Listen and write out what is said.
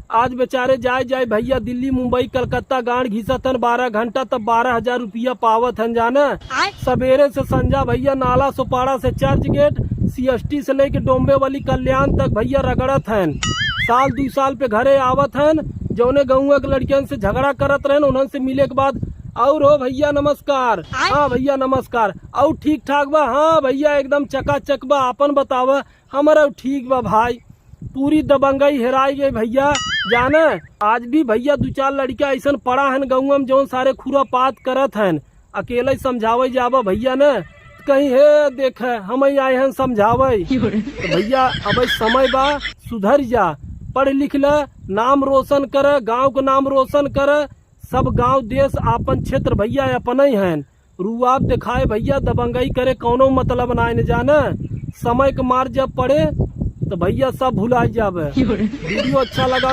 आज बेचारे जाए भैया दिल्ली मुंबई कलकत्ता गांड घिसतन 12 घंटा तब 12,000 रुपया पावत हन जाना। सवेरे से संजा भैया नाला सोपाड़ा से चर्च गेट CST से लेके डोम्बेवली कल्याण तक भैया रगड़त हन। साल 2 साल पे घरे आवत हन, जौने गाँव के लड़कियन से झगड़ा करत रहन उन्हन से मिले के बाद और हो भैया नमस्कार। हाँ भैया नमस्कार। और ठीक ठाक बा? हाँ भैया एकदम चकाचक बा। अपन बतावा? हमारा ठीक बा भाई। पूरी दबंगई हेराई गई भैया जाने। आज भी भैया 2-4 लड़कियां ऐसा पड़ा हन गाँव में जो सारे खुरापात करत हन। अकेले समझावे जावा भैया ने कहीं हे देख हम आए हैं समझावे। तो भैया अब समय बा सुधर जा, पढ़ लिख ले, नाम रोशन कर, गांव का नाम रोशन कर। सब गांव देश आपन क्षेत्र भैया अपन ही हैं। रुआब दिखाए भैया दबंगई करे कौनो मतलब ना न जाने। समय के मार जब पड़े तो भैया सब भुला जावे। वीडियो अच्छा लगा